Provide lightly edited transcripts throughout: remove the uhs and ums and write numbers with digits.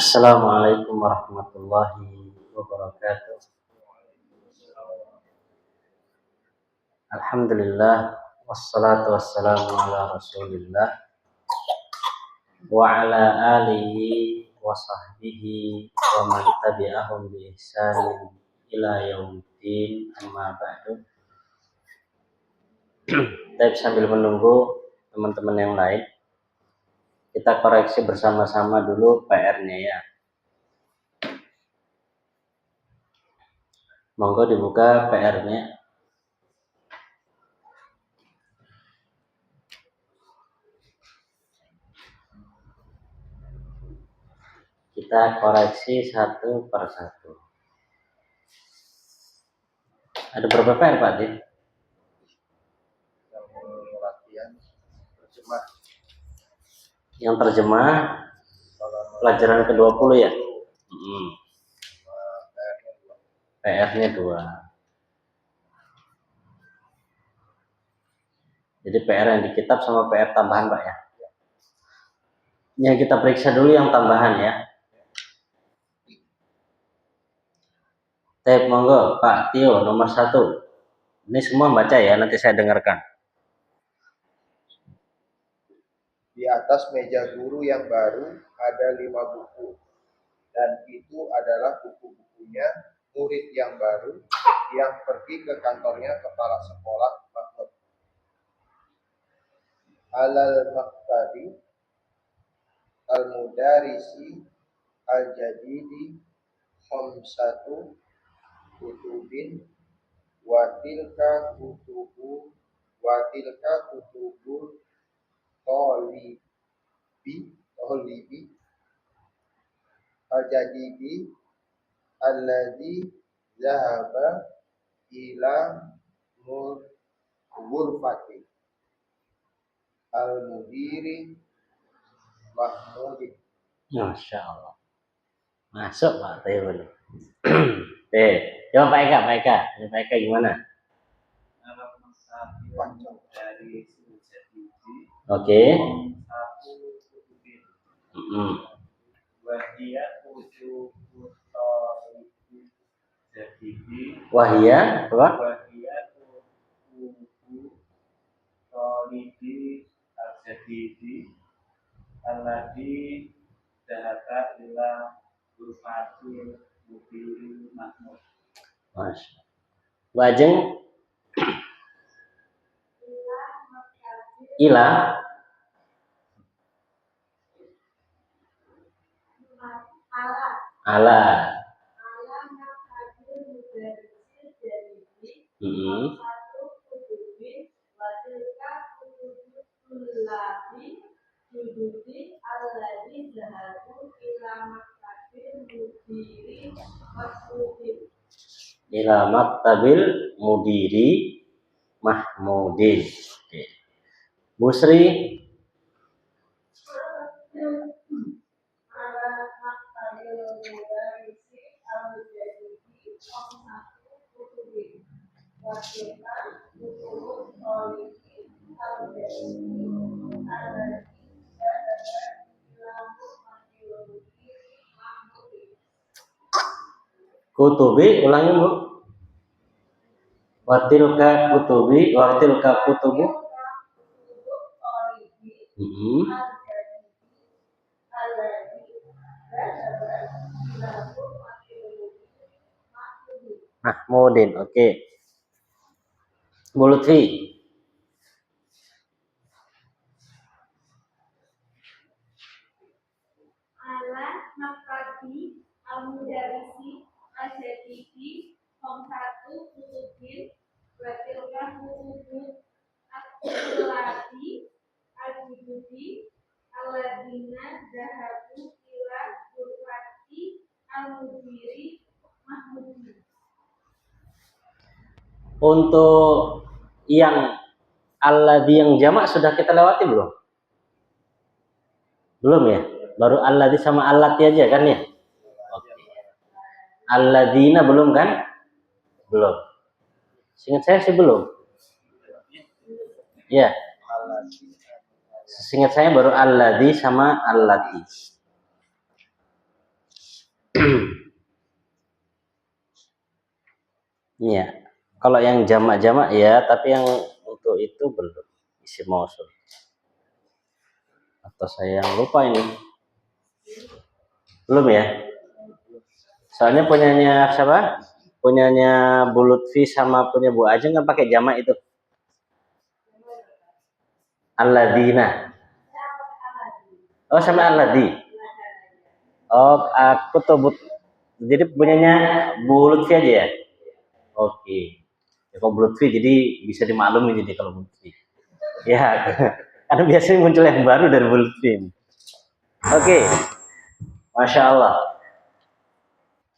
Assalamualaikum warahmatullahi wabarakatuh. Alhamdulillah wassalatu wassalamu ala Rasulillah wa ala alihi wa sahbihi wa man tabi'ahum bi ihsanin ila yaumiddin, amma ba'du. Tapi sambil menunggu teman-teman yang lain, kita koreksi bersama-sama dulu PR-nya ya. Monggo dibuka PR-nya. Kita koreksi satu per satu. Ada berapa PR, Pak Din? Yang terjemah pelajaran ke-20 ya? PR-nya 2. Jadi PR yang di kitab sama PR tambahan, Pak ya? Yang kita periksa dulu yang tambahan ya. Tab monggo Pak Tio nomor 1. Ini semua baca ya, nanti saya dengarkan. Di atas meja guru yang baru ada 5 buku, dan itu adalah buku-bukunya murid yang baru yang pergi ke kantornya kepala sekolah Mahmud. Alal maktabi al-mudarisi al-jadidi khamsatu kutubin watilka kutubul tolibi al-jadidi alladhi zahaba ila ghurfati al-mudiri Mahmudi. Masya Allah. Masuk Pak Tio. Coba Pak Eka. Pak Eka gimana? Oke. Wahia apa? Alladhi dahaka ila ghurfatil mudiri Mahmud. Masya. Wajeng ila ala ila maktabil mudiri Mahmudin. Oke. Bu Sri. Kutubi, ulangi Bu. Watilka kutubu. Mahmudin, oke. Bu Lutfi. Ala maktabi al-mudarisi al-jadidi khamsatu kutubin watilka kutubun at-tulati al-jududi alladina zahabu ila ghurfati al-mudiri Mahmudi. Untuk yang alladzi yang jamak sudah kita lewati belum? Belum ya? Baru alladzi sama allati aja kan ya? Oke. Alladzina belum kan? Belum. Seingat saya sih belum. Ya. Seingat saya baru alladzi sama allati. Iya. Kalau yang jamak-jamak ya, tapi yang untuk itu belum isim mausul. Atau saya yang lupa ini. Belum ya? Soalnya punyanya siapa? Punyanya Bu Lutfi sama punya Bu Ajeng kan pakai jamak itu. Alladzina. Oh, sama alladzi. Oh, aku tuh jadi punyanya Bu Lutfi aja ya? Oke. Ya, kalau Bu Lutfi jadi bisa dimaklumi jadi kalau Bu Lutfi. Ya, karena biasanya muncul yang baru dari Bu Lutfi. Oke. Masya Allah.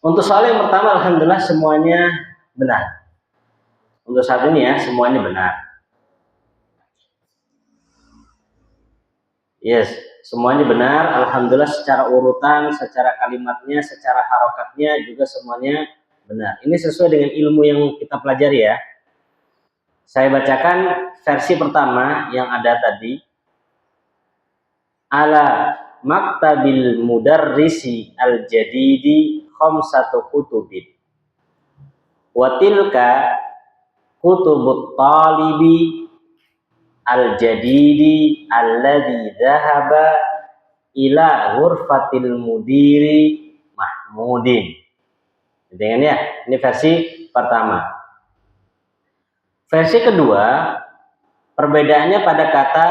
Untuk soal yang pertama, alhamdulillah semuanya benar. Untuk saat ini ya, semuanya benar. Yes, semuanya benar. Alhamdulillah secara urutan, secara kalimatnya, secara harokatnya juga semuanya benar. Ini sesuai dengan ilmu yang kita pelajari ya. Saya bacakan versi pertama yang ada tadi. Ala maktabil mudarrisi al-jadidi khamsatu kutubin. Wa tilka kutubut talibi al-jadidi alladhi dhahaba ila ghurfatil mudiri Mahmudin. Dengan ya, ini versi pertama. Versi kedua, perbedaannya pada kata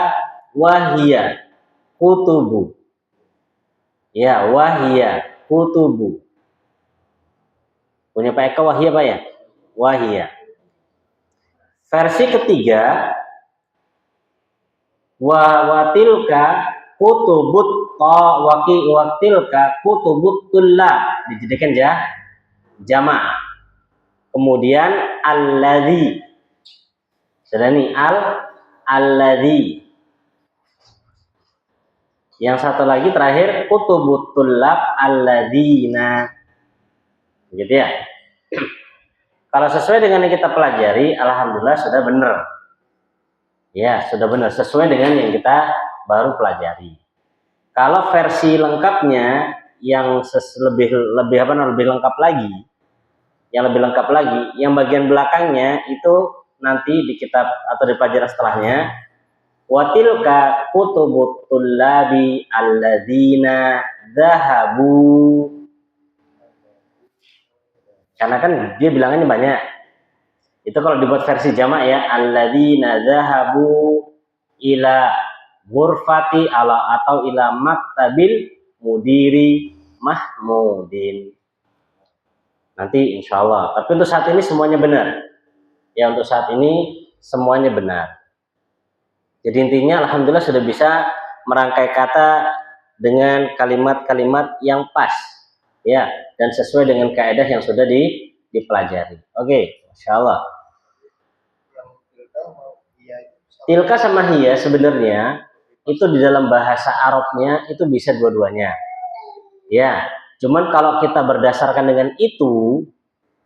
wahia kutubu. Ya, wahia kutubu. Punya Pak Eka wahia Pak ya? Wahia. Versi ketiga, watilka kutubut watilka kutubut tullab, dijadikan jamak. Kemudian alladzi. Sudah nih alladzi. Yang satu lagi terakhir kutubut tullab alladzina. Gitu ya. Kalau sesuai dengan yang kita pelajari, alhamdulillah sudah benar. Ya, sudah benar sesuai dengan yang kita baru pelajari. Kalau versi lengkapnya yang lebih lengkap lagi, yang bagian belakangnya itu nanti di kitab atau di pelajaran setelahnya. Watilka kutubut tullabi alladzina dhahabu. Karena kan dia bilangannya banyak. Itu kalau dibuat versi jamak ya, alladzina dhahabu ila ghurfati ala atau ila maktabil mudiri Mahmudin. Nanti insya Allah. Tapi untuk saat ini semuanya benar. Ya, untuk saat ini semuanya benar. Jadi intinya alhamdulillah sudah bisa merangkai kata dengan kalimat-kalimat yang pas. Ya, dan sesuai dengan kaidah yang sudah dipelajari. Oke, Masya Allah. Tilka sama hiya sebenarnya itu di dalam bahasa Arabnya itu bisa dua-duanya. Ya, cuman kalau kita berdasarkan dengan itu,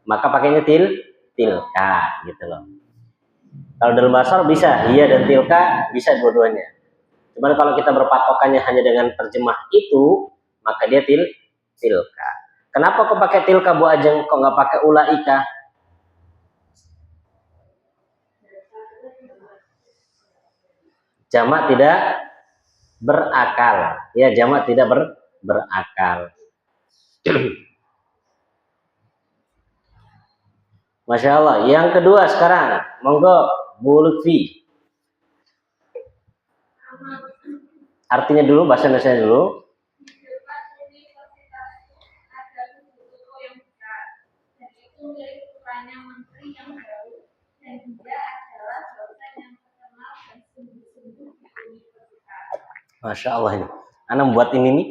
maka pakainya tilka gitu loh. Kalau dalam bahasa Arab bisa hiya dan tilka bisa dua-duanya. Cuman kalau kita berpatokannya hanya dengan terjemah itu, maka dia tilka. Kenapa kok pakai tilka Bu Ajeng, kok nggak pakai ulaika? Jamak tidak berakal. Ya, jamak tidak berakal. Masya Allah. Yang kedua sekarang, monggo Bu Lutfi. Artinya dulu, bahasa Indonesia dulu. Masya Allah ini. Anda buat ini nih.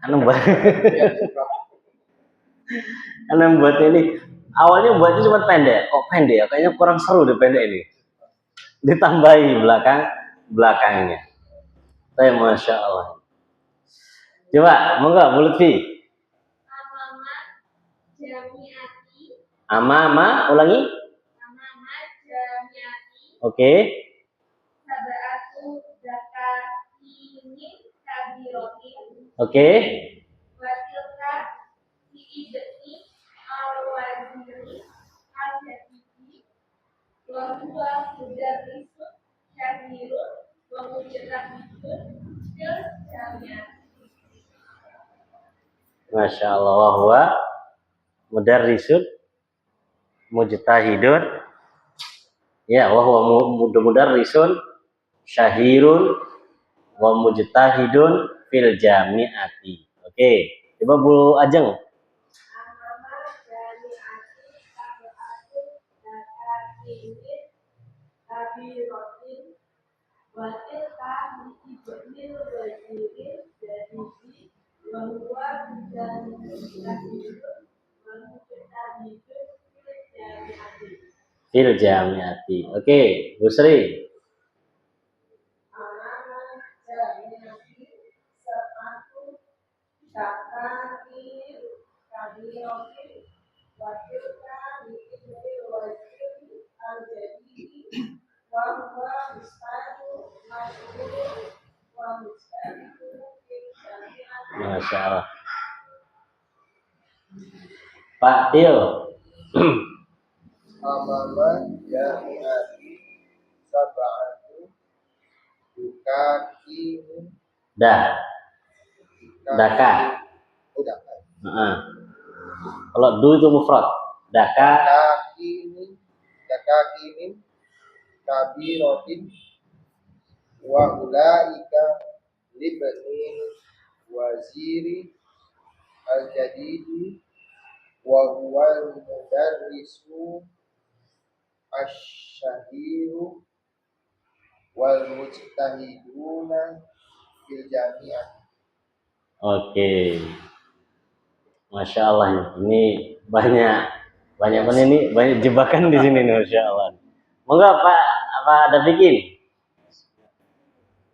Anda buat. Anda buat ini. Awalnya buatnya cuma pendek. Kok pendek ya? Kayaknya kurang seru deh pendek ini. Ditambahi belakangnya. Tapi Masya Allah. Coba, monggo Bu Lutfi. Amama, ulangi. Amama jamiati. Oke. Sab'atu zakatinin kabirotin. Oke. fil jami'ati. Masya Allah, wa huwa mudarrisun mujtahidun. Ya, wa huwa mudarrisun syahirun wa mujtahidun fil jami'ati. Oke, coba Bu Ajeng. Amama jami'ati sab'atu dakatinin kabiratin wa tilka ibnil wazirin jadidi wa huwa mujtahidun wa mujtahidun fil jami'ati. Fil jami'ati. Oke, Bu Sri. Amama jami'ati sab'atu dakatinin kabiratin wa tilka ibnil wazirin al-jadidi wa huwa mujtahidun wa mujtahidun fil jami'ati. Masya Allah. Pak Tio. Amama jami'ati sab'atu dukakin Dah. Daka. udah Heeh. Kalau du itu mufrad. Daka. dakakinin kabiratin wa ulaika libnil waziri al-jadidi wa huwal mudarrisu asy-syahiru wal mujtahiduna fil jami'ah. Oke. Masya Allah. Ini banyak ini banyak jebakan di sini nih, Masya Allah. Monggo Pak, apa ada bikin?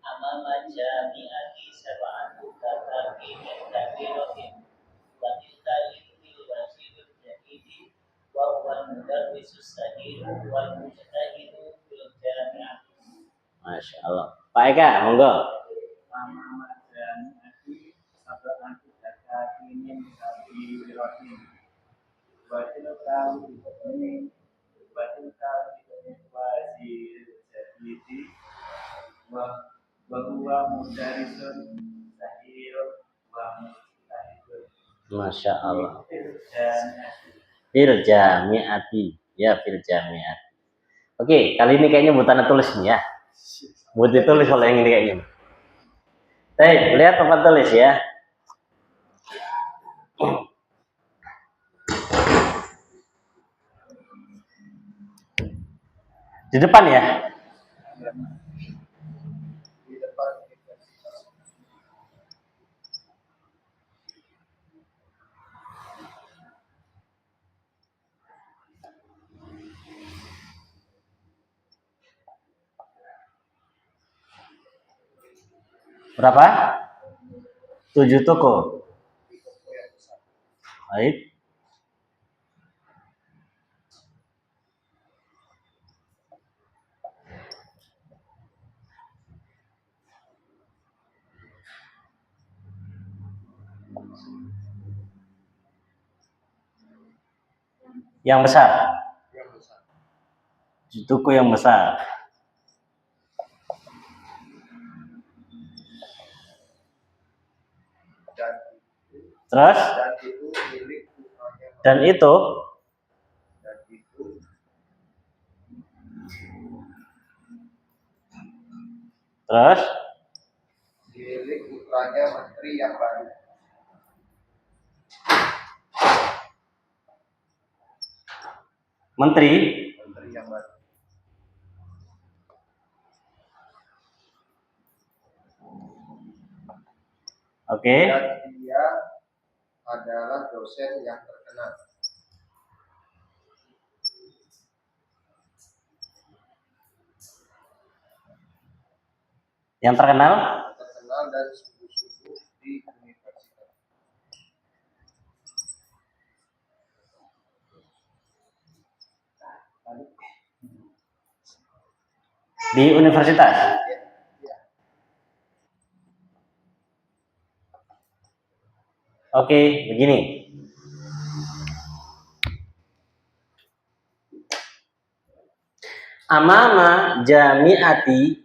Amama jami'ati sab'atu dakatinin kabiratin wa tilka ibnil waziril jadidi wa huwa mudarrisus sahiru wal mujtahidu fil jami'ati. Masya Allah. Pak Eka, monggo. Amama jami'ati sab'atu dakatinin kabiratin wa tilka ibnil waziril jadidi wa huwa mudarrisun sahirun wa mujtahidun Masya Allah. fil jami'ati. Fil jami'ati. Ya, fil jami'ati. Oke, kali ini kayaknya buat tanda tulis nih ya. Buat ditulis oleh yang ini kayaknya. Baik, lihat tempat tulis ya. Di depan ya. Di depan Berapa? 7 toko. Baik. Yang besar. yang besar. Toko yang besar. Terus? Dan itu milik putranya. Dan itu Dan itu terus milik putranya menteri yang baru. menteri. Menteri yang baru. Oke. Dan dia adalah dosen yang terkenal. Yang terkenal Terkenal dan sungguh-sungguh di universitas. di universitas. Ya. Oke, begini. Amama jami'ati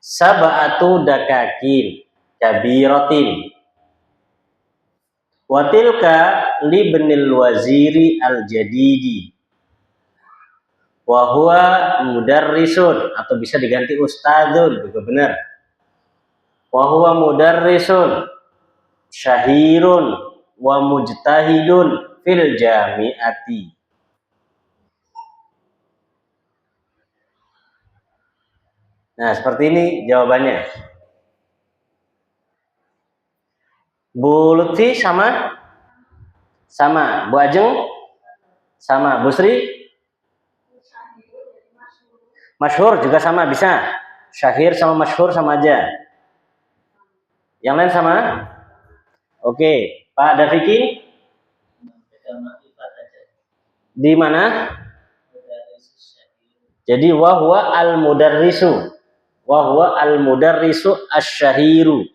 sab'atu dakakin kabiratin. Wa tilka libnil waziri al-jadidi. Wa huwa mudarrisun, atau bisa diganti ustadzun juga benar. Wa huwa mudarrisun syahirun wa mujtahidun fil jami'ati. Nah, seperti ini jawabannya. Bu Lutfi sama? Sama. Bu Ajeng? Sama. Bu Sri? Masyhur juga sama, bisa. Syahir sama masyhur sama aja. Yang lain sama? Oke. Pak Dafiki? Di mana? Jadi wahwa al-mudarrisu. Wahwa al-mudarrisu asy-syahiru.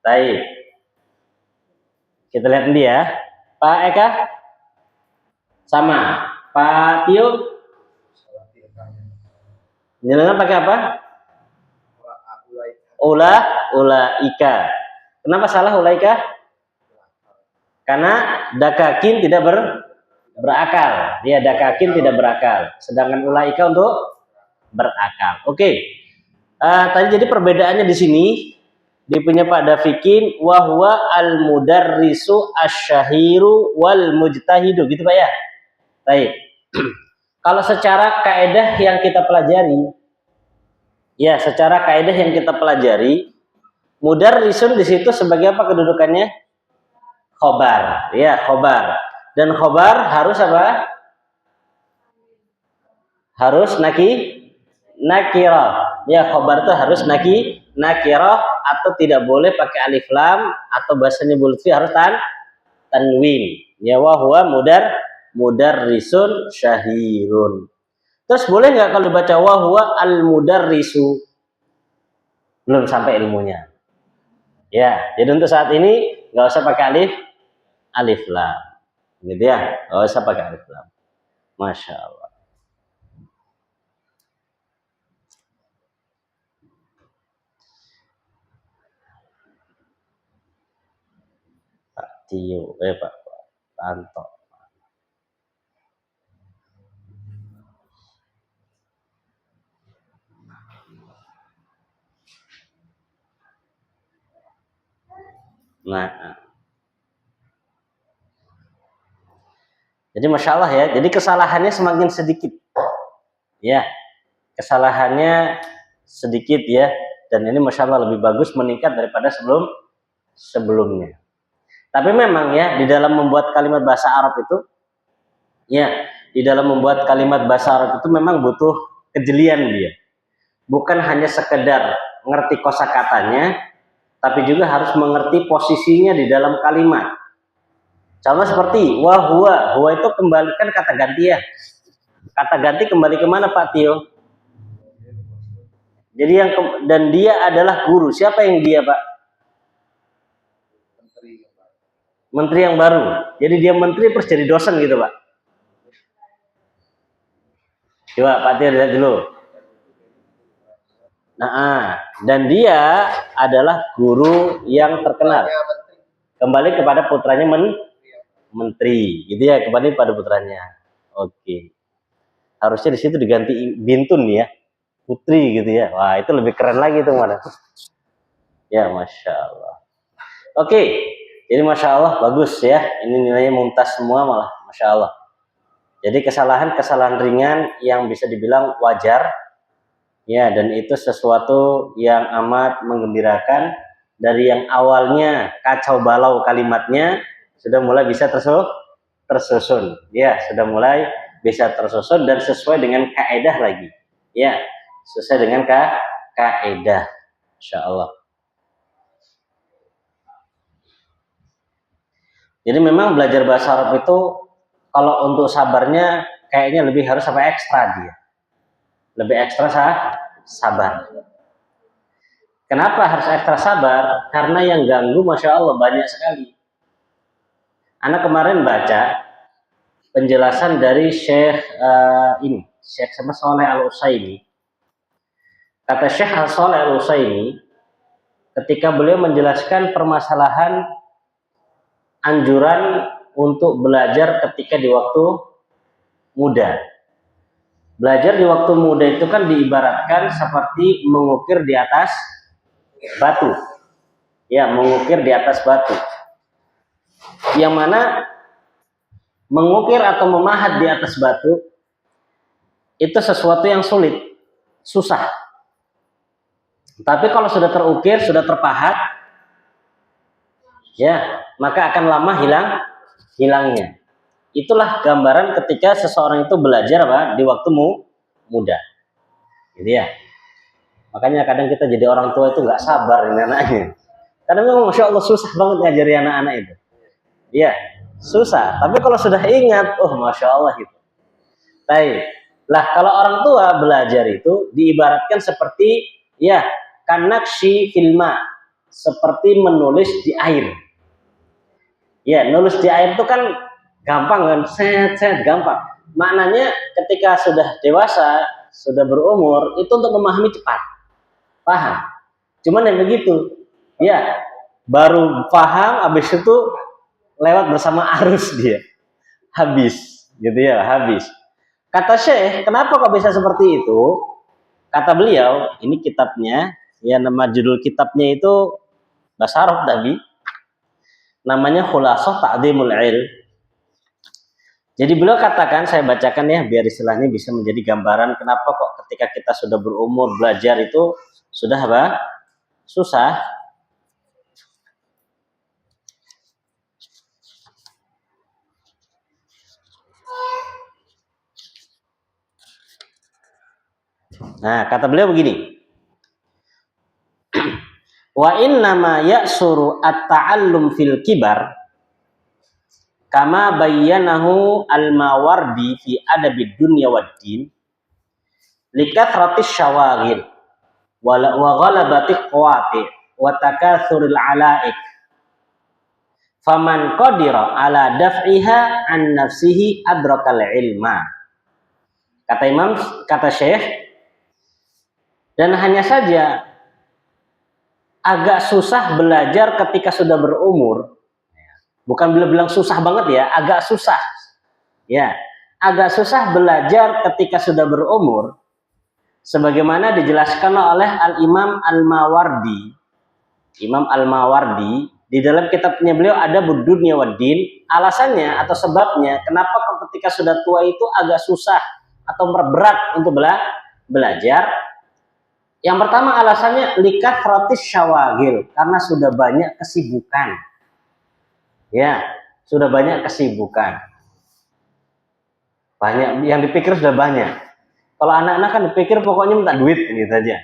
Baik. Kita lihat ini ya. Pak Eka? Sama. Pak Tio? Jenengan pakai apa? Ulaika. Kenapa salah ulaika? Karena dakakin tidak berakal. Ya, dakakin tidak berakal. Sedangkan ulaika untuk berakal. Oke. Tadi jadi perbedaannya di sini dia punya Pak Dafikin wahwa al-mudarrisu asy-syahiru wal mujtahidu, gitu Pak ya. Baik. Kalau secara kaidah yang kita pelajari, ya secara kaidah yang kita pelajari, mudarrisun di situ sebagai apa kedudukannya? Khobar, ya khobar. Dan khobar harus apa? Harus nakirah. Ya khobar itu harus nakirah atau tidak boleh pakai alif lam, atau bahasanya bulfi harus tanwin. Ya wa huwa mudarrisun syahirun. Terus boleh nggak kalau dibaca wa huwa al mudarrisu? Belum sampai ilmunya. Ya, jadi untuk saat ini nggak usah pakai alif lam, gitu ya, nggak usah pakai alif lam. Masya Allah. Pak Tio, Pak Anto. Nah, jadi masya Allah ya. Jadi kesalahannya semakin sedikit, ya. Kesalahannya sedikit ya. Dan ini masya Allah lebih bagus, meningkat daripada sebelumnya. Tapi memang ya di dalam membuat kalimat bahasa Arab itu, ya di dalam membuat kalimat bahasa Arab itu memang butuh kejelian dia. Bukan hanya sekedar ngerti kosakatanya, tapi juga harus mengerti posisinya di dalam kalimat. Contoh seperti wahwa, huwa itu kembalikan kata ganti ya. Kata ganti kembali kemana Pak Tio? Jadi dan dia adalah guru. Siapa yang dia Pak? Menteri yang baru. Jadi dia menteri terus jadi dosen gitu Pak. Coba Pak Tio lihat dulu. Nah, dan dia adalah guru yang terkenal. Kembali kepada putranya menteri, gitu ya, kembali pada putranya. Oke. Harusnya di situ diganti bintun ya, putri gitu ya. Wah, itu lebih keren lagi tuh mana. Ya, masya Allah. Oke, jadi masya Allah bagus ya. Ini nilainya mumtaz semua malah, masya Allah. Jadi kesalahan ringan yang bisa dibilang wajar. Ya, dan itu sesuatu yang amat menggembirakan. Dari yang awalnya kacau balau kalimatnya, sudah mulai bisa tersusun. Ya, sudah mulai bisa tersusun dan sesuai dengan kaidah lagi. Ya, sesuai dengan kaidah. Insya Allah. Jadi memang belajar bahasa Arab itu kalau untuk sabarnya kayaknya lebih harus sampai ekstra dia. Lebih ekstra sabar. Kenapa harus ekstra sabar? Karena yang ganggu masya Allah banyak sekali. Anak kemarin baca penjelasan dari Syekh Syekh Saleh Al-Utsaimin. Kata Syekh Shalih Al-Utsaimin ketika beliau menjelaskan permasalahan anjuran untuk belajar ketika di waktu muda. Belajar di waktu muda itu kan diibaratkan seperti mengukir di atas batu. Ya, mengukir di atas batu. Yang mana mengukir atau memahat di atas batu itu sesuatu yang sulit, susah. Tapi kalau sudah terukir, sudah terpahat, ya, maka akan lama hilangnya. Itulah gambaran ketika seseorang itu belajar apa? Di waktu muda. Gitu ya. Makanya kadang kita jadi orang tua itu nggak sabar dengan anaknya. Karena memang Masya Allah susah banget ngajari anak-anak itu. Ya, susah. Tapi kalau sudah ingat, oh Masya Allah gitu. Baik. Lah kalau orang tua belajar itu diibaratkan seperti ya kanakshi filma, seperti menulis di air. Ya, nulis di air itu kan gampang kan, set gampang. Maknanya ketika sudah dewasa, sudah berumur, itu untuk memahami cepat, paham. Cuman yang begitu, ya baru paham, habis itu lewat bersama arus dia, habis, gitu ya, habis. Kata Syekh, kenapa kok bisa seperti itu? Kata beliau, ini kitabnya, ya nama judul kitabnya itu bahasa Arab tapi namanya Khulasah Ta'dhimul Ilm. Jadi beliau katakan, saya bacakan ya biar istilahnya bisa menjadi gambaran kenapa kok ketika kita sudah berumur belajar itu sudah apa? Susah. Nah, kata beliau begini. Wa innama ya'suru at-ta'allum fil kibar kama bayyanahu al-Mawardi fi adabid dunya wad-din likathratis syawaghil wa ghalabati qawati wa takathuril alaik faman qadira ala daf'iha an nafsihi adrakal ilma. Kata Syekh, dan hanya saja agak susah belajar ketika sudah berumur. Bukan bilang susah banget ya, agak susah. Ya, agak susah belajar ketika sudah berumur. Sebagaimana dijelaskan oleh Al-Imam Al-Mawardi. Imam Al-Mawardi di dalam kitabnya beliau ada Dunya wad-Din. Alasannya atau sebabnya kenapa ketika sudah tua itu agak susah atau berat untuk belajar. Yang pertama alasannya likathratis syawagil, karena sudah banyak kesibukan. Ya, sudah banyak kesibukan. Banyak yang dipikir sudah banyak. Kalau anak-anak kan dipikir pokoknya minta duit ini saja.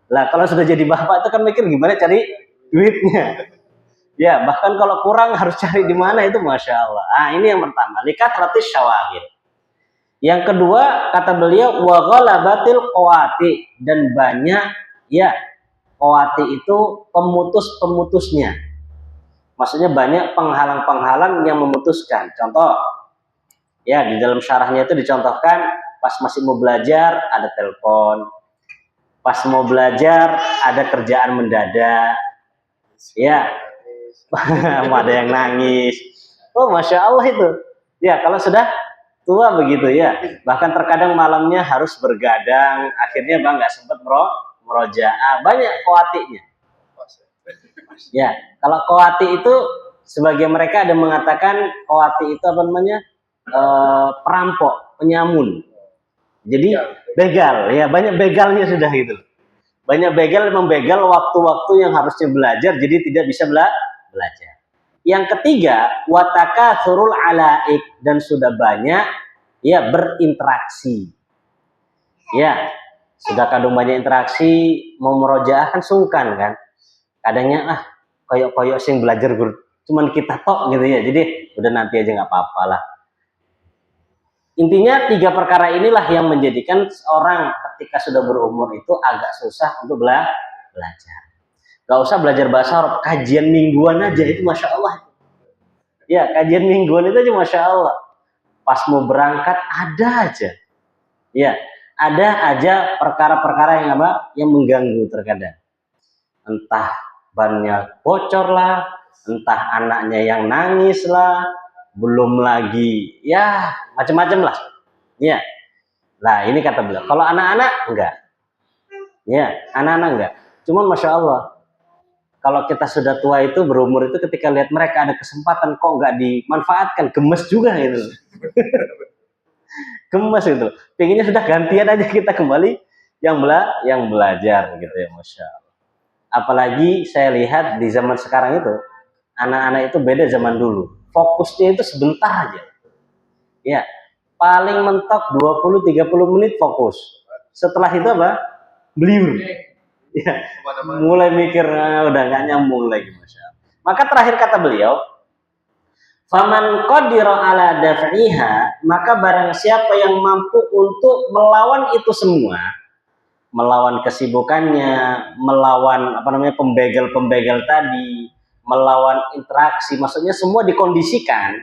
Lah kalau sudah jadi bapak itu kan mikir gimana cari duitnya. Ya, bahkan kalau kurang harus cari di mana itu Masya Allah. Ah, ini yang pertama, likathratis syawagil. Yang kedua kata beliau wa ghalabatil qawati, dan banyak ya qawati itu pemutus-pemutusnya. Maksudnya banyak penghalang-penghalang yang memutuskan. Contoh, ya di dalam syarahnya itu dicontohkan pas masih mau belajar ada telepon, pas mau belajar ada kerjaan mendadak, ya ada yang nangis. Oh Masya Allah itu. Ya kalau sudah tua begitu ya. Bahkan terkadang malamnya harus bergadang, akhirnya bang nggak sempat merojaah. Banyak qawatinya. Ya, kalau qawati itu sebagai mereka ada mengatakan qawati itu apa namanya? Perampok, penyamun. Jadi begal, ya banyak begalnya sudah gitu. Banyak begal membegal waktu-waktu yang harusnya belajar jadi tidak bisa belajar. Yang ketiga, watakathurul alaik, dan sudah banyak ya berinteraksi. Ya, sudah kadang banyak interaksi, mau merojaah kan sungkan kan. Kadangnya koyok-koyok sing belajar guru, cuman kita tok gitu ya. Jadi udah nanti aja nggak apa-apa lah. Intinya tiga perkara inilah yang menjadikan seorang ketika sudah berumur itu agak susah untuk belajar. Gak usah belajar bahasa Arab, kajian mingguan aja itu Masya Allah. Ya, kajian mingguan itu aja Masya Allah. Pas mau berangkat ada aja. Ya, ada aja perkara-perkara yang apa? Yang mengganggu terkadang. Entah bannya bocor lah, entah anaknya yang nangis lah, belum lagi ya macam-macam lah. Ya. Nah, ini kata beliau. Kalau anak-anak enggak. Ya, anak-anak enggak. Cuman Masya Allah, kalau kita sudah tua itu berumur itu ketika lihat mereka ada kesempatan kok nggak dimanfaatkan, gemes juga gitu. Gemes gitu. Pengennya sudah gantian aja kita kembali yang belajar gitu ya, Masya Allah. Apalagi saya lihat di zaman sekarang itu anak-anak itu beda zaman dulu. Fokusnya itu sebentar aja. Ya, paling mentok 20-30 menit fokus. Setelah itu apa? Beliur. Ya, mulai mikir udah nggak nyambung lagi, Masya Allah. Maka terakhir kata beliau, faman qadira ala daf'iha, maka barang siapa yang mampu untuk melawan itu semua, melawan kesibukannya, melawan apa namanya pembegal-pembegal tadi, melawan interaksi, maksudnya semua dikondisikan,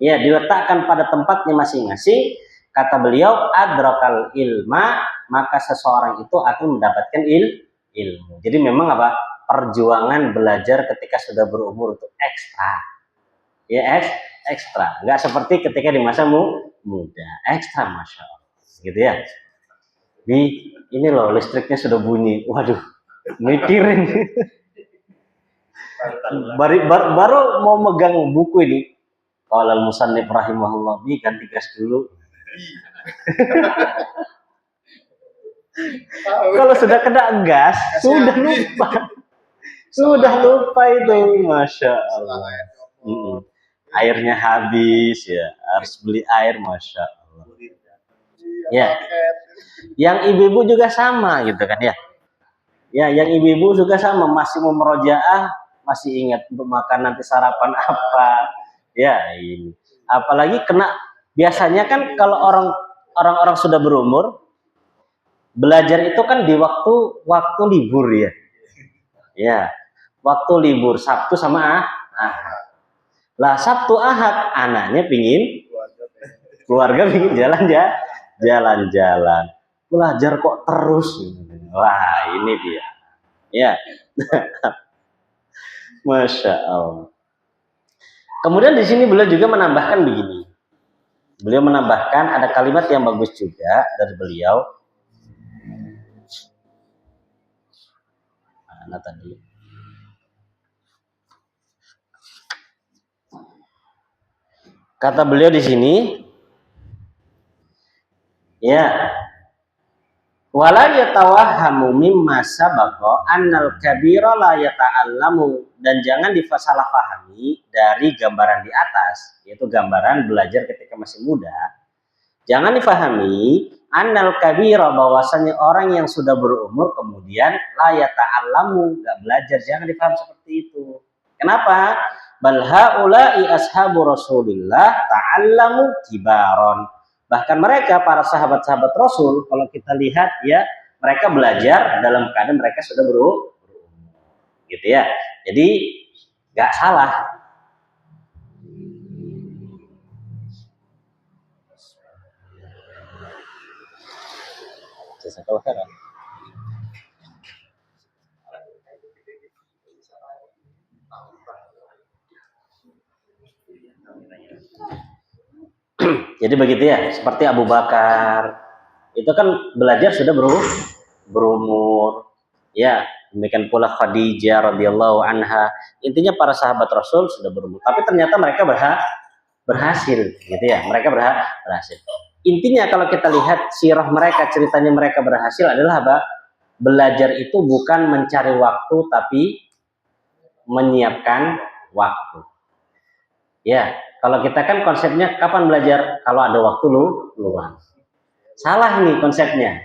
ya diletakkan pada tempatnya masing-masing. Kata beliau, adrakal ilma, maka seseorang itu akan mendapatkan ilmu. Jadi memang apa? Perjuangan belajar ketika sudah berumur itu ekstra. Ya ekstra. Enggak seperti ketika di masa muda. Ekstra, Masya Allah. Gitu ya. Ini loh listriknya sudah bunyi. Waduh, mikirin. baru mau megang buku ini. Qala al-musannif rahimahullah, ganti gas dulu. Kalau sudah kena gas, sudah lupa. Sudah lupa itu, Masya Allah. Airnya habis ya, harus beli air, Masya Allah. Ya, yang ibu-ibu juga sama gitu kan ya. Ya, yang ibu-ibu juga sama, masih mau merojaah, masih ingat untuk makan nanti sarapan apa. Ya, ini. Apalagi kena, biasanya kan kalau orang-orang sudah berumur, belajar itu kan di waktu libur ya. Ya, waktu libur Sabtu sama Ahad. Lah Sabtu Ahad anaknya pingin keluarga pingin jalan-jalan. Belajar kok terus. Wah, ini dia. Ya. Masya Allah. Kemudian di sini beliau juga menambahkan begini. Beliau menambahkan ada kalimat yang bagus juga dari beliau. Mana tadi? Kata beliau di sini, ya, wala yatawahhamu mimma sabaqa annal kabira la yata'allamu, dan jangan disalah pahami dari gambaran di atas, yaitu gambaran belajar ketika masih muda. Jangan difahami annal kabira, bahwasanya orang yang sudah berumur kemudian la yata'allamu, enggak belajar, jangan difahami seperti itu. Kenapa? Bal haula'i ashabu Rasulillah ta'allamu kibaron. Bahkan mereka para sahabat-sahabat Rasul, kalau kita lihat ya, mereka belajar dalam keadaan mereka sudah berumur, gitu ya. Jadi nggak salah. Jadi begitu ya, seperti Abu Bakar itu kan belajar sudah berumur, ya. Demikian pula Khadijah radhiyallahu anha. Intinya para sahabat Rasul sudah berumur, tapi ternyata mereka berhasil, gitu ya. Mereka berhasil. Intinya kalau kita lihat sirah mereka, ceritanya mereka berhasil adalah apa? Belajar itu bukan mencari waktu, tapi menyiapkan waktu. Ya, kalau kita kan konsepnya kapan belajar? Kalau ada waktu luang. Salah nih konsepnya.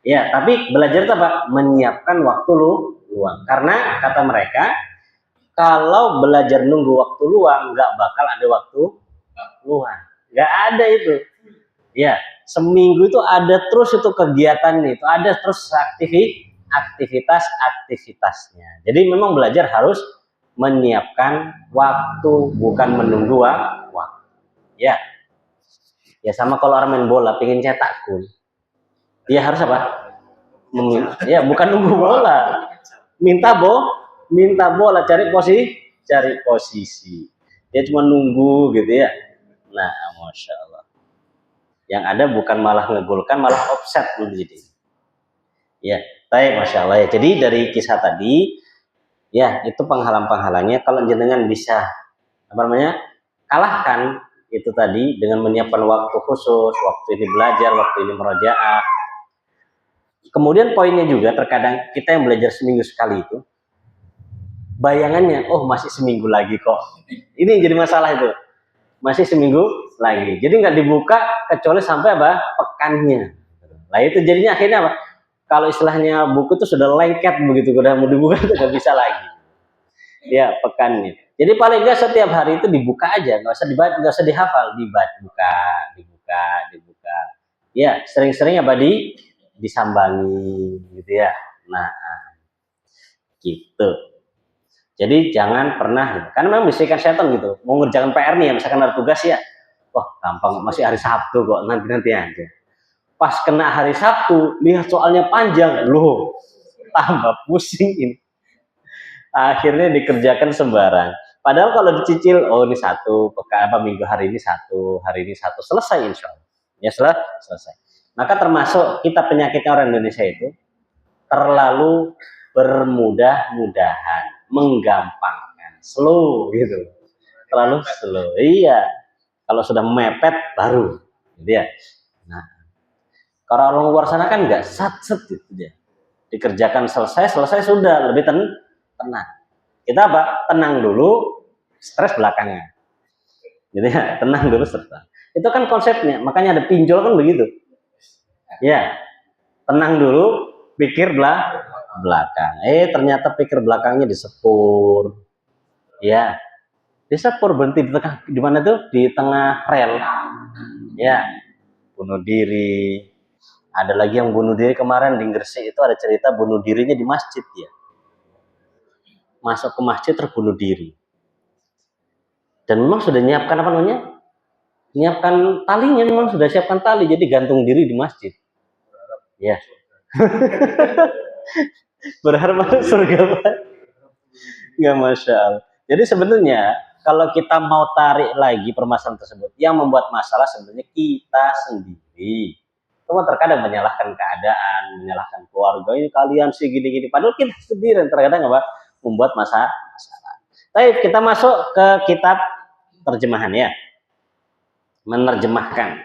Ya, tapi belajar itu apa? Menyiapkan waktu luang. Karena kata mereka, kalau belajar nunggu waktu luang, nggak bakal ada waktu luang. Nggak ada itu. Ya, seminggu itu ada terus itu kegiatannya, itu ada terus aktivitasnya. Jadi memang belajar harus menyiapkan waktu, bukan menunggu waktu. Ya, ya sama kalau orang main bola, pengen cetak gol. Dia harus apa? Ya bukan nunggu bola. Minta bola, cari posisi. Dia cuma nunggu gitu ya. Nah, masya Allah. Yang ada bukan malah ngegolkan, malah offset jadi. Ya, baik, masya Allah ya. Jadi dari kisah tadi, ya itu penghalang-penghalangnya. Kalau jenengan bisa apa namanya kalahkan itu tadi dengan menyiapkan waktu khusus, waktu ini belajar, waktu ini merojaah. Kemudian poinnya juga terkadang kita yang belajar seminggu sekali itu bayangannya, oh masih seminggu lagi kok. Ini yang jadi masalah itu. Masih seminggu lagi. Jadi nggak dibuka kecuali sampai apa? Pekannya. Nah itu jadinya akhirnya apa? Kalau istilahnya buku itu sudah lengket begitu, udah mau dibuka itu nggak bisa lagi. Ya pekannya. Jadi paling nggak setiap hari itu dibuka aja, nggak usah dibaca, nggak usah dihafal, dibuka. Ya sering-sering apa disambangi gitu ya. Nah gitu. Jadi jangan pernah gitu. Karena memang bisikan setan gitu. Mau ngerjakan PR nih ya, misalkan ada tugas ya. Wah, gampang, masih hari Sabtu kok, nanti aja. Pas kena hari Sabtu, lihat soalnya panjang, loh, tambah pusing ini. Akhirnya dikerjakan sembarang. Padahal kalau dicicil, oh ini satu, minggu hari ini satu, selesai insya Allah. Ya selesai. Maka termasuk kita penyakitnya orang Indonesia itu terlalu bermudah-mudahan, menggampangkan, slow gitu, terlalu slow. Iya, kalau sudah mepet baru, gitu ya. Nah, kalau orang luar sana kan nggak sat gitu dia, dikerjakan selesai sudah lebih tenang. Kita apa? Tenang dulu, stres belakangan. Jadi ya, tenang dulu stres. Itu kan konsepnya, makanya ada pinjol kan begitu. Ya, tenang dulu, pikir belakang. Ternyata pikir belakangnya disepur. Ya, disepur berhenti di mana tuh? Di tengah rel. Ya, bunuh diri. Ada lagi yang bunuh diri kemarin di Gresik itu ada cerita bunuh dirinya di masjid ya. Masuk ke masjid terbunuh diri. Dan memang sudah nyiapkan apa namanya? Nyiapkan talinya, memang sudah siapkan tali, jadi gantung diri di masjid. Ya. Berharap masuk surga, Pak. Nggak, masya Allah. Jadi sebenarnya kalau kita mau tarik lagi permasalahan tersebut, yang membuat masalah sebenarnya kita sendiri. Cuma terkadang menyalahkan keadaan, menyalahkan keluarga, ini kalian sih gini-gini. Padahal kita sendiri yang terkadang apa? Membuat masalah. Baik, kita masuk ke kitab terjemahan ya. Menerjemahkan.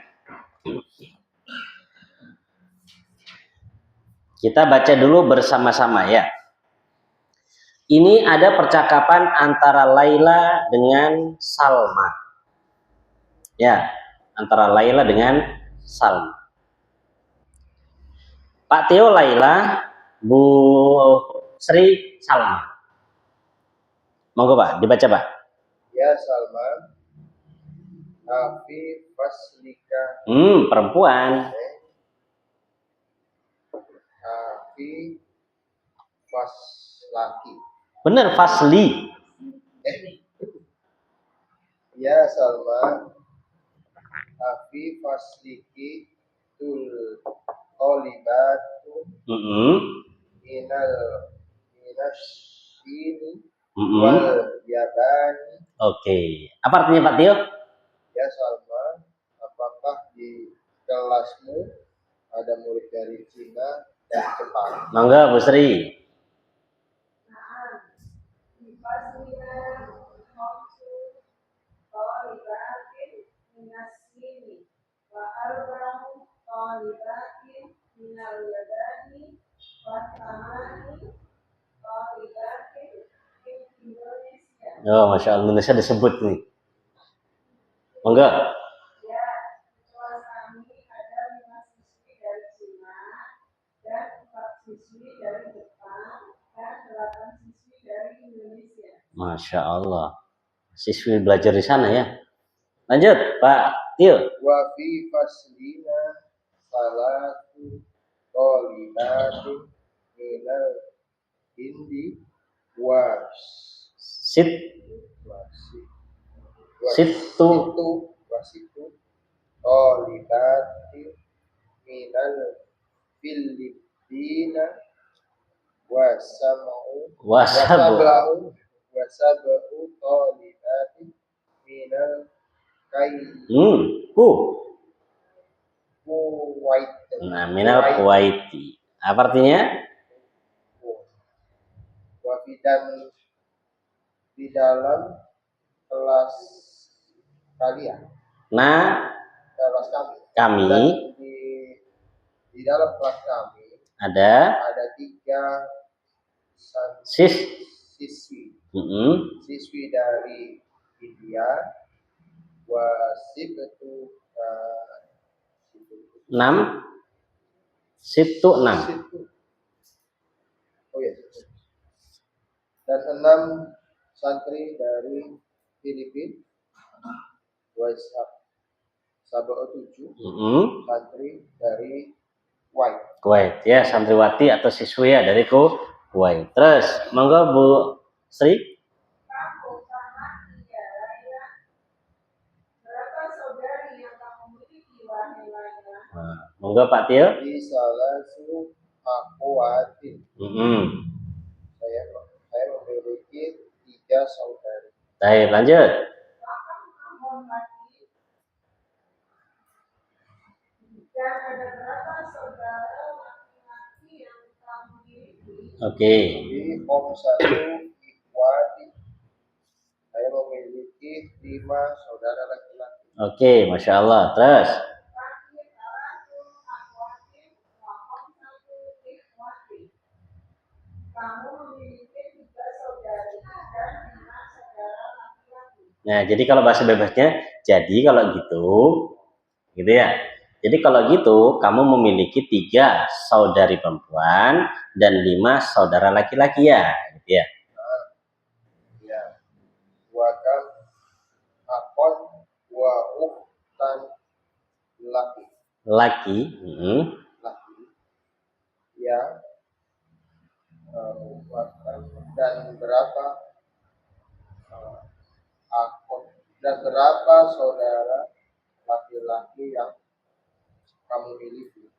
Kita baca dulu bersama-sama ya. Ini ada percakapan antara Laila dengan Salma. Ya, antara Laila dengan Salma. Pak Tio Laila, Bu Sri Salma. Monggo Pak, dibaca Pak. Ya Salma, Afi Faslika. Perempuan. Afi Faslaki. Bener, Fasli. Ya Salma, Afi Fasliki tul Olibatu Minasyini wal Yabani. Oke. Apa artinya Pak Tio? Ya Salma, apakah di kelasmu ada murid dari Cina dan Jepang? Mangga Bu Sri. Oh, masya Allah, Indonesia disebut nih. Mangga. Ya, kelas kami ada 5 siswi dari Cina dan 4 siswi dari Jepang dan 8 siswi dari Indonesia. Masya Allah. Siswi belajar di sana ya. Lanjut, Pak Tio. Wa fi faslina salatu tolibatin minal Hindi Situ wasitu tolibatin minal Filipina wasamau Wasabu. wasabau talibatin minal Hmm. Kuwait. Nah, minal Kuwaiti. Apa artinya? Wafidan di dalam kelas kalian, Nah, kelas kami. kami Dan di dalam kelas kami ada ada 3 siswi dari India, wasibtu 6 situ 6. Oh ya, dan 6 santri dari Filipina, wasabau 7 santri dari Kuwait ya, santriwati atau siswi ya dari Kuwait. Terus monggo Bu Sri. Kamu sama dia, Laila. Berapa saudari yang kamu miliki, wahai Laila? Nah, monggo Pak Tio. di salah satu akhwatin. Saya memiliki 3 saudari. Baik, lanjut. Dan ada berapa saudara laki-laki yang kamu miliki? Oke. Di satu ikhwati, saya memiliki 5 saudara laki-laki. Oke, Masya Allah. Terus Kamu memiliki 3 saudari dan 5 saudara laki-laki. nah, jadi kalau bahasa bebasnya, jadi kalau gitu ya. Jadi kalau gitu, kamu memiliki 3 saudari perempuan dan 5 saudara laki-laki ya, gitu ya. Ya. Wakam akon wa ukhtan laki. Laki. Laki. Ya. Dan berapa akon dan berapa saudara laki-laki yang kamu miliki?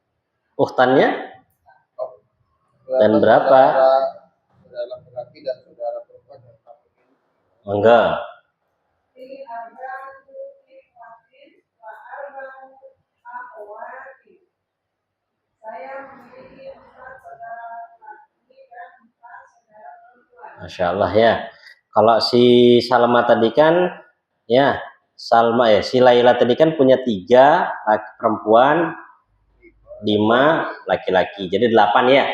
Ukhtannya Oh, dan berapa? Saudara laki-laki dan saudara perempuan yang kamu miliki. Enggak. Saya memiliki 4 saudara laki dan 4 saudara perempuan. Masya Allah ya. Kalau si Salma tadi kan, ya Salma ya, si Laila tadi kan punya 3 laki perempuan, 5 laki-laki, jadi 8 ya.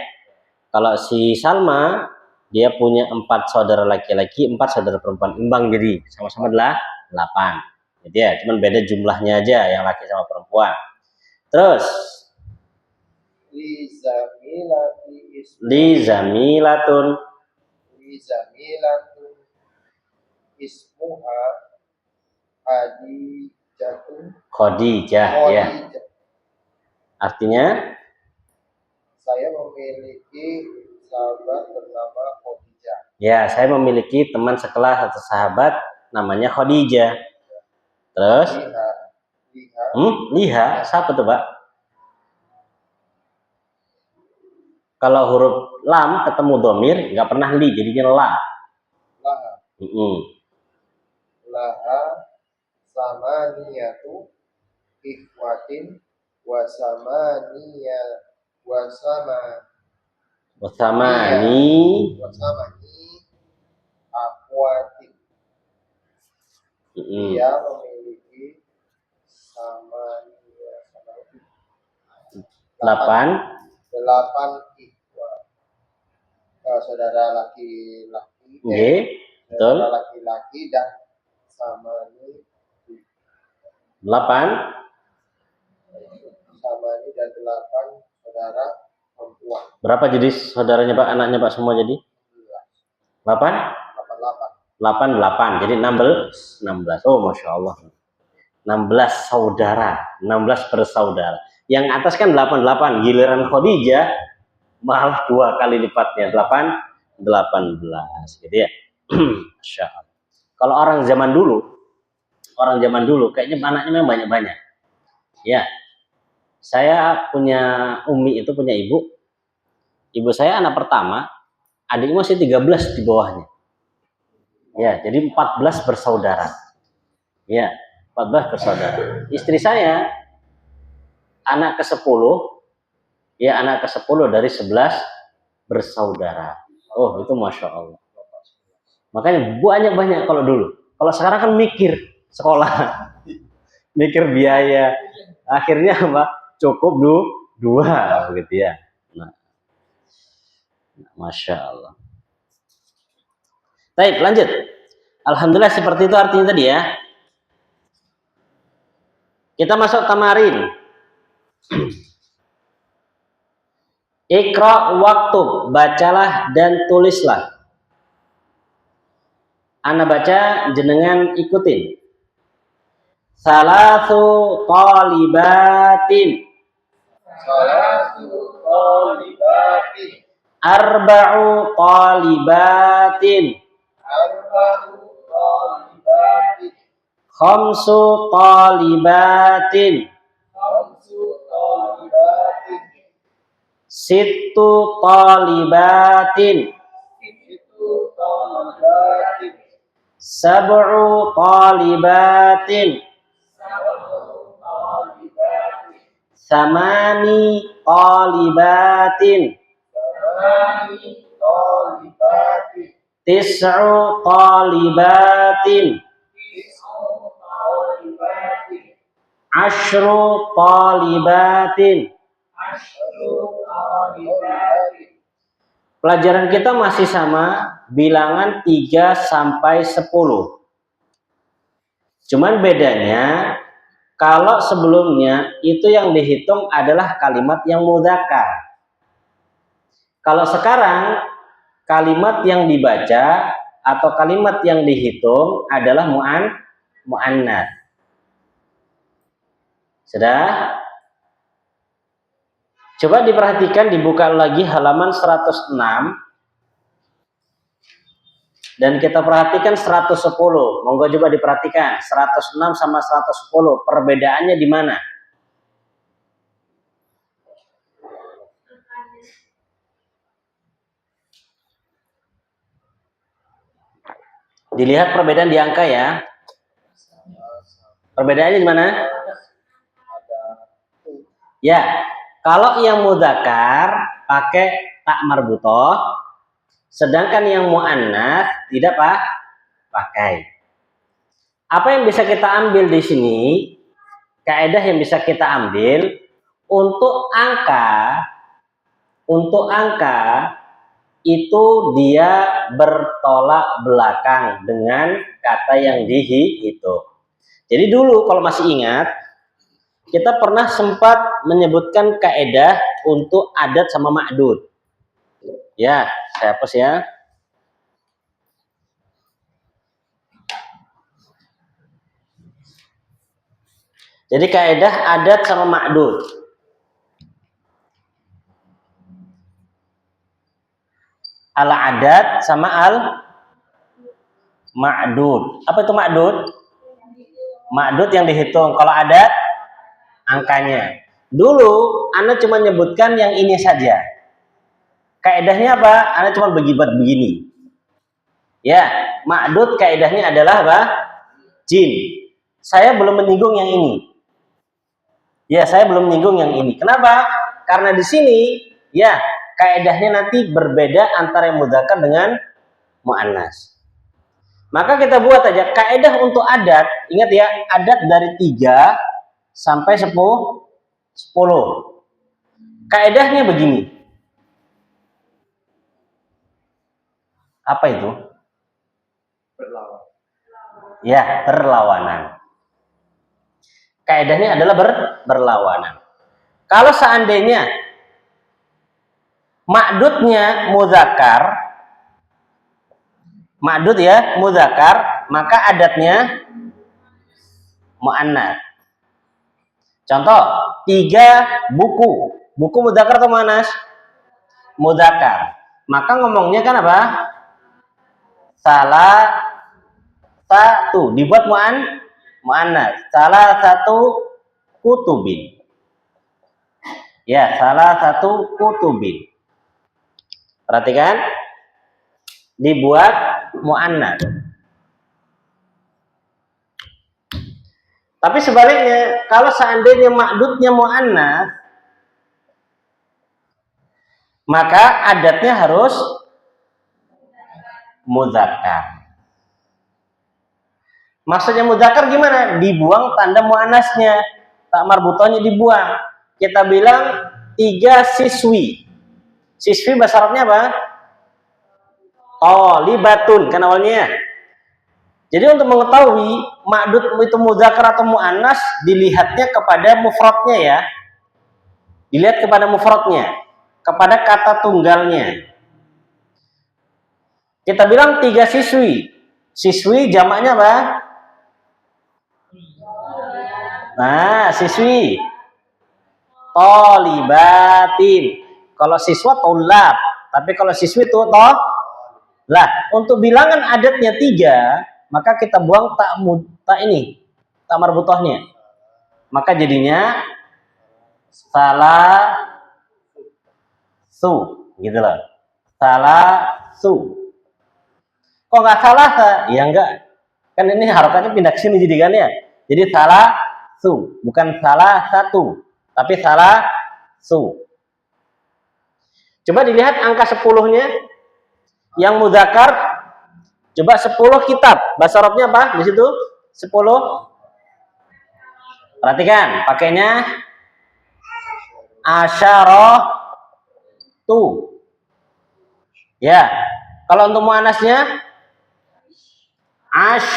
Kalau si Salma dia punya 4 saudara laki-laki, 4 saudara perempuan, imbang jadi sama-sama 8. Jadi ya, cuman beda jumlahnya aja yang laki sama perempuan. Terus li zamilatun ismuha Khadijah ya. Artinya saya memiliki sahabat bernama Khadijah. Ya, saya memiliki teman sekelas atau sahabat namanya Khadijah. Terus Liha, siapa tuh, Pak? Kalau huruf lam ketemu domir nggak pernah li, jadinya la. Laha sama niyatu ikhwatin Wasamani akhwatin. Dia memiliki sama 8 ikhwat, saudara laki-laki, betul. saudara laki-laki dan sama ini 8 dan 8 saudara perempuan. Berapa jadi saudaranya Pak, anaknya Pak semua jadi? 8? 8, jadi 16. Oh, Masya Allah. 16 saudara, 16 bersaudara. Yang atas kan 88, giliran Khadijah malah 2 kali lipatnya, 18 gitu ya. Masya Allah. Kalau orang zaman dulu kayaknya anaknya memang banyak-banyak. Ya. Saya punya umi itu punya ibu. Ibu saya anak pertama, adiknya masih 13 di bawahnya. Ya, jadi 14 bersaudara. Ya, 14 bersaudara. Istri saya anak ke-10, ya anak ke-10 dari 11 bersaudara. Oh, itu Masya Allah. Makanya banyak-banyak kalau dulu. Kalau sekarang kan mikir sekolah, mikir biaya. Akhirnya apa? Cukup dua, begitu ya. Nah, Masya Allah. Baik, lanjut. Alhamdulillah seperti itu artinya tadi ya. Kita masuk tamarin. Iqra waktub, bacalah dan tulislah. Ana baca, jenengan ikutin. Salasu talibatin. Salatu talibatin. Arba'u talibatin. Arba'u talibatin. Khamsu talibatin. Khamsu talibatin. Sittu talibatin. Itu talibatin. Sab'u talibatin. Sab'u talibatin. Samani talibatin. Samani talibatin. Tis'u talibatin. Tis'u talibatin. Ashru talibatin. Ashru talibatin. Pelajaran kita masih sama, bilangan 3 sampai 10. Cuman bedanya, kalau sebelumnya itu yang dihitung adalah kalimat yang mudzakkar. Kalau sekarang, kalimat yang dibaca atau kalimat yang dihitung adalah mu'annats. Sudah? Coba diperhatikan, dibuka lagi halaman 106 dan kita perhatikan 110. Monggo coba diperhatikan 106 sama 110, perbedaannya di mana? Dilihat perbedaan di angka ya. Perbedaannya di mana? Ya, kalau yang mudzakkar pakai tak marbutoh, sedangkan yang muannats tidak pakai. Apa yang bisa kita ambil di sini? Kaidah yang bisa kita ambil untuk angka itu dia bertolak belakang dengan kata yang dihitung. Jadi dulu kalau masih ingat, kita pernah sempat menyebutkan kaidah untuk adat sama ma'dud. Ya, saya hapus ya. Jadi kaidah adat sama ma'dud. Al-adat sama al-ma'dud. Apa itu ma'dud? Ma'dud yang dihitung. Kalau adat, angkanya. Dulu, Anda cuma menyebutkan yang ini saja. Kaidahnya apa? Anda cuma begini. Ya, ma'dud kaidahnya adalah apa? Jin. Saya belum menyinggung yang ini. Ya, saya belum menyinggung yang ini. Kenapa? Karena di sini, ya, kaidahnya nanti berbeda antara yang mudzakkar dengan muannats. Maka kita buat aja kaidah untuk adat. Ingat ya, adat dari 3 sampai 10. Kaidahnya begini. Apa itu? Berlawan. Ya, berlawanan. Kaidahnya adalah berlawanan. Kalau seandainya ma'dudnya mudzakkar, ma'dud ya, mudzakkar, maka adatnya muannats. Contoh, 3 buku. Buku mudzakkar atau muannats? Mudzakkar. Maka ngomongnya kan apa? Salah satu. Dibuat muannats. Salah satu kutubin. Ya, salah satu kutubin. Perhatikan, dibuat mu'annas. Tapi sebaliknya, kalau seandainya ma'dudnya mu'annas, maka adatnya harus mudzakkar. Maksudnya mudzakkar gimana? Dibuang tanda mu'annasnya, tak marbutohnya dibuang. Kita bilang 3 siswi. Siswi bahasa Arabnya apa? Thalibatun kan awalnya. Jadi untuk mengetahui ma'dud itu mudzakkar atau mu'annas, dilihatnya kepada mufradnya ya. Dilihat kepada mufradnya, kepada kata tunggalnya. Kita bilang 3 siswi. Siswi jamaknya apa? Nah, siswi. Thalibatin. Kalau siswa tolab, tapi kalau siswi itu toh. Lah, untuk bilangan adatnya 3, maka kita buang tak marbutohnya. Maka jadinya salah su, gitu loh. Salah su. Kok nggak salah? Ya enggak. Kan ini harokatnya pindah ke sini jadi kan ya. Jadi salah su, bukan salah satu, tapi salah su. Coba dilihat angka 10-nya. Yang mudzakkar, coba 10 kitab. Bahasa Arabnya apa? Di situ 10. Perhatikan, pakainya asyaratu. Ya. Kalau untuk muannasnya ash.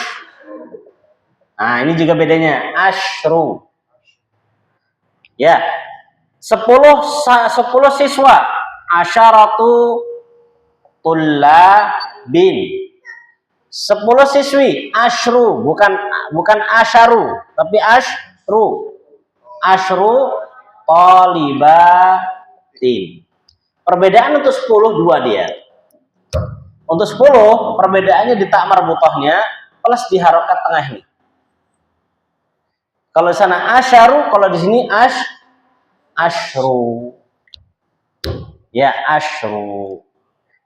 Nah, ini juga bedanya, asyru. Ya. 10 siswa, asyaratu tullabin. 10 siswi, asyru, bukan asyaru, tapi asyru. Asyru thalibatin. Perbedaan untuk 10 dua dia. Untuk 10 perbedaannya di tak marbutohnya plus di harokat tengah ini. Kalau di sana asyaru, kalau di sini asyru. Ya, asyru.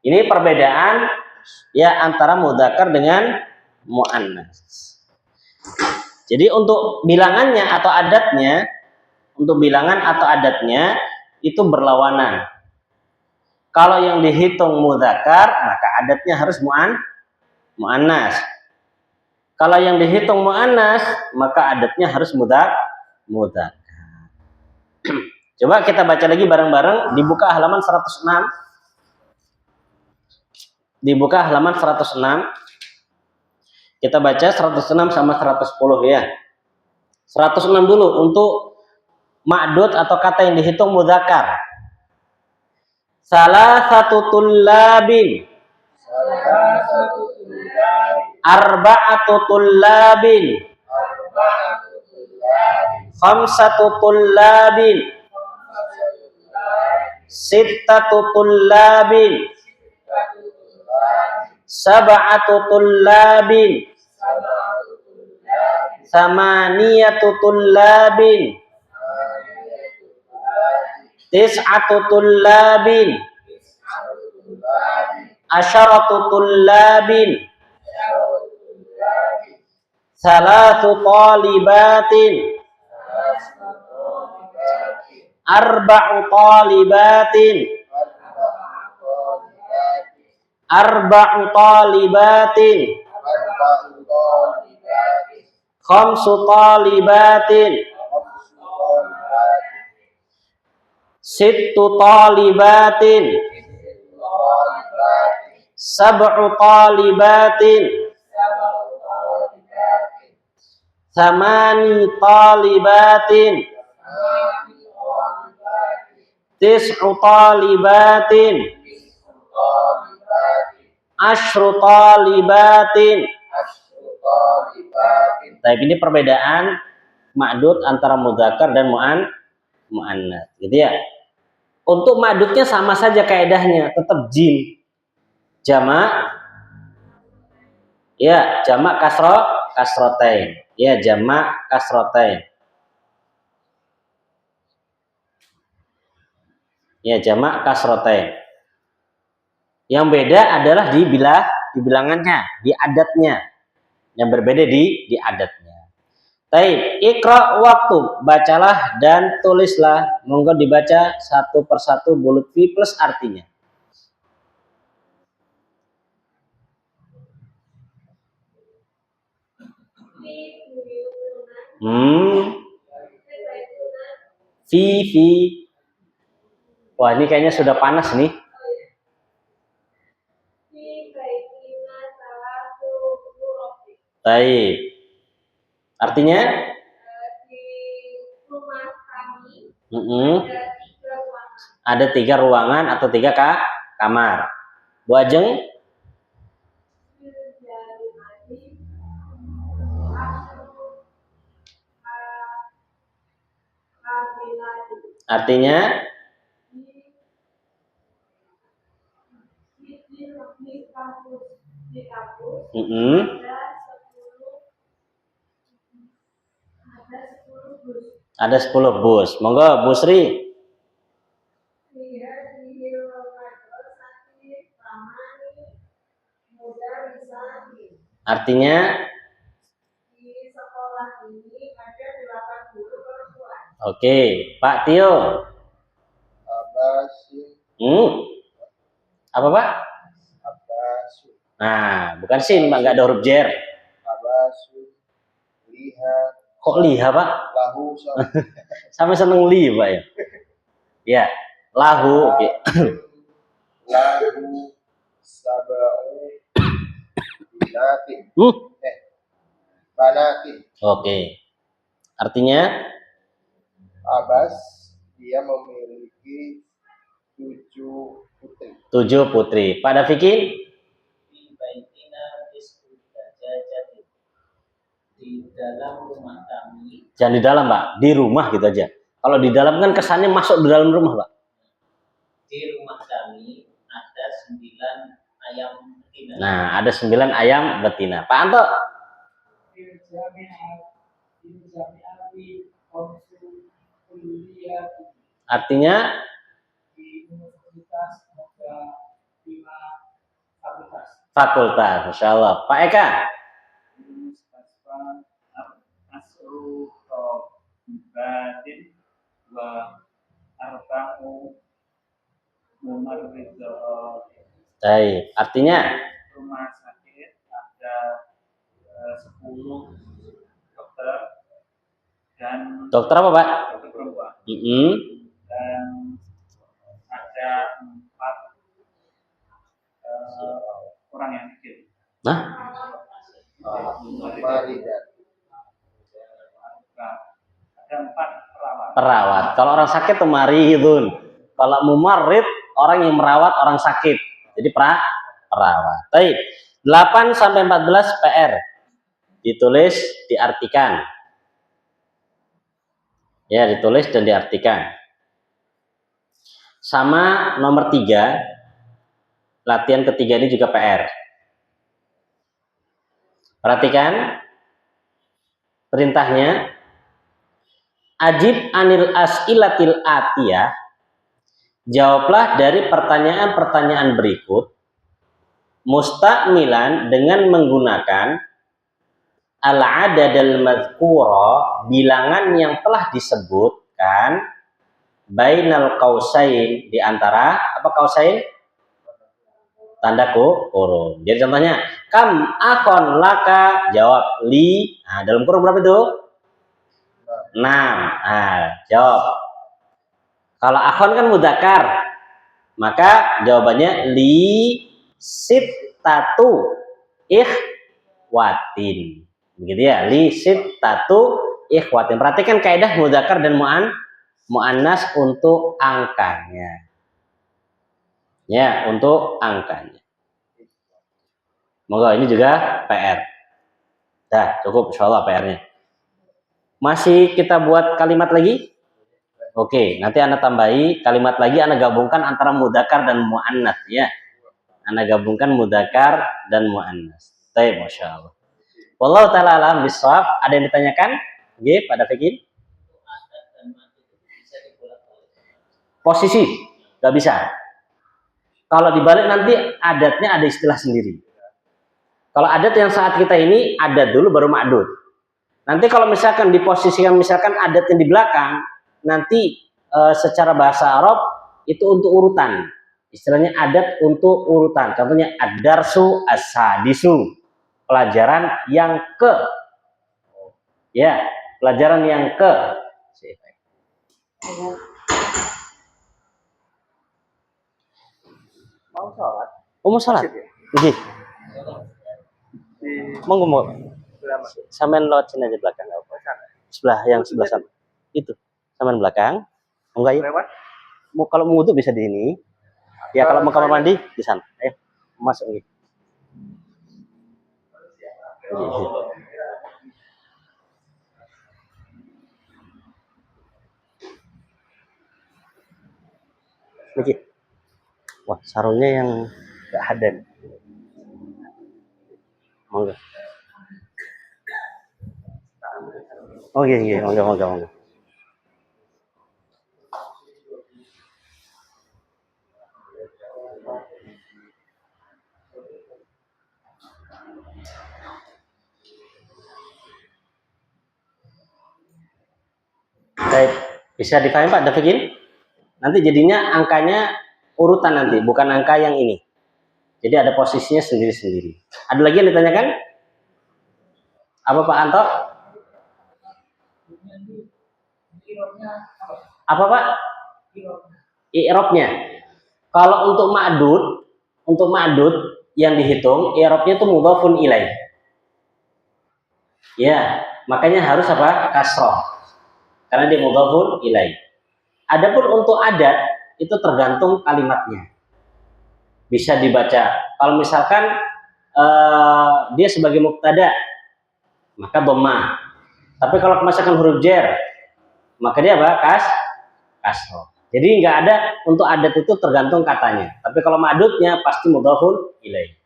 Ini perbedaan ya antara mudzakkar dengan muannas. Jadi untuk bilangannya atau adatnya, untuk bilangan atau adatnya itu berlawanan. Kalau yang dihitung mudzakkar, maka adatnya harus muannas. Kalau yang dihitung muannas, maka adatnya harus mudzakkar. Coba kita baca lagi bareng-bareng, dibuka halaman 106. Dibuka halaman 106. Kita baca 106 sama 110 ya. 106 dulu untuk ma'dud atau kata yang dihitung mudzakkar. Salah satu tullabin. Arba'atu tullabin. Khamsatu tullabin. Sittatu tullabin. Sab'atu tullabin. Samaniyatu tullabin. Tis'atu tullabin. Asyaratu tullabin. Salatu talibatin. Arba'u talibatin. Arba'u talibatin. Khamsu talibatin. Sittu talibatin. Sab'u talibatin. Thamani talibatin. Tis'u talibatin. Asyru talibatin. Tapi ini perbedaan ma'dud antara mudzakkar dan muannas, gitu ya. Untuk ma'dudnya sama saja kaidahnya, tetap jim. Jamak ya, jamak kasrotain. Ya, jamak kasrotain. Ya, jamak kasrotain. Yang beda adalah di bilangannya, di adatnya. Yang berbeda di adatnya. Taib, ikra waktu, bacalah dan tulislah. Monggo dibaca satu persatu bulut fi plus artinya. Fi. Wah, ini kayaknya sudah panas nih. Taib. Artinya? Di rumah kami ada 3 ruangan atau 3 kamar. Bu Ajeng? Artinya? Di kampus ada 10 bus. Monggo Bu Sri. Artinya? Di sekolah ini ada 8 guru perempuan. Oke, Pak Tio. Apa Pak? Nah, bukan sin, Pak, nggak ada huruf jer. Lihat. Kok liha Pak? Lahu. Sampai seneng li Pak ya. Ya, lahu. Oke. Lahu sab'u binatin. Banatin. Oke. Artinya? Abbas, dia memiliki 7 putri. 7 putri. Pada Fikir? Di dalam rumah kami. Jangan di dalam, Pak. Di rumah gitu aja. Kalau di dalam kan kesannya masuk di dalam rumah, Pak. Di rumah kami ada 9 ayam betina. Nah, ada 9 ayam betina. Pak Anto? Artinya? Di universitas ada 5 fakultas. Fakultas, Masya Allah. Pak Eka? Baik, artinya? Rumah sakit ada 10 dokter dan dokter apa Pak? Dokter perempuan. Dan ada 4 orang yang sakit. Nah? Ada 4 perawat. Perawat. Kalau orang sakit tuh maridun. Kalau mumarrid orang yang merawat orang sakit. Jadi perawat. Baik. 8 sampai 14 PR. Ditulis, diartikan. Ya, ditulis dan diartikan. Sama nomor 3. Latihan ketiga ini juga PR. Perhatikan perintahnya. Ajib anil as'ilatil atiyah. Jawablah dari pertanyaan-pertanyaan berikut mustakmilan dengan menggunakan al-adadal madhkura, bilangan yang telah disebutkan, bainal qausain, di antara apa qausain? Tanda kurung. Jadi contohnya, kam akon laka, jawab li. Nah, dalam kurung berapa itu? 6. Nah, jawab. Kalau akhon kan mudzakkar, maka jawabannya li sittatu ikhwatin. Begitu ya, li sittatu ikhwatin. Perhatikan kaidah mudzakkar dan muannas untuk angkanya. Ya, untuk angkanya. Moga ini juga PR. Dah, cukup insyaallah PR-nya. Masih kita buat kalimat lagi? Oke, nanti Anda tambahi kalimat lagi, Anda gabungkan antara mudzakkar dan muannas ya. Anda gabungkan mudzakkar dan muannas. Baik, masyaallah. Wallahu taala alam bisawab. Ada yang ditanyakan? Oke, pada Fikir. Posisi. Nggak bisa. Kalau dibalik nanti adatnya ada istilah sendiri. Kalau adat yang saat kita ini adat dulu baru ma'dud. Nanti kalau misalkan diposisikan misalkan adat yang di belakang, nanti secara bahasa Arab itu untuk urutan. Istilahnya adat untuk urutan. Contohnya ad-darsu as-sadisu. Pelajaran yang ke. Ya, pelajaran yang ke. Mau sholat? Oh, mau salat? Nggih. Monggo mau. Sampean lewat sini aja belakang enggak apa. Sebelah yang sebelah sana. Itu. Sampean belakang. Enggak ya? Lewat? Mau kalau mau wudu bisa di sini. Ya kalau mau kamar mandi di sana. Ayo. Masuk nggih. Niki. Wah, sarungnya yang enggak hadan. Monggo. Oh iya, monggo. Baik, bisa dipahami Pak Dafikin? Nanti jadinya angkanya urutan nanti, bukan angka yang ini. Jadi ada posisinya sendiri-sendiri. Ada lagi yang ditanyakan? Apa Pak Anto? Apa Pak? I'rabnya. Kalau untuk ma'dud yang dihitung, i'rabnya itu mudhafun ilaih. Ya, makanya harus apa? Kasroh. Karena dia mudhafun ilaih. Adapun untuk adat itu tergantung kalimatnya. Bisa dibaca. Kalau misalkan dia sebagai mubtada, maka dhammah. Tapi kalau misalkan huruf jar, maka dia apa? Kasroh. Jadi nggak ada untuk adat itu tergantung katanya. Tapi kalau ma'dudnya pasti mudhafun ilaih.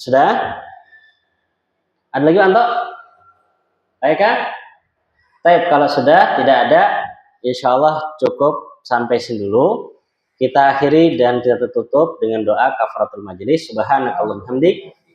Sudah? Ada lagi Anto? Baik kan? Baik, kalau sudah tidak ada, insya Allah cukup sampai sini dulu. Kita akhiri dan kita tutup dengan doa kafaratul majelis. Subhanakallahumma hamdik.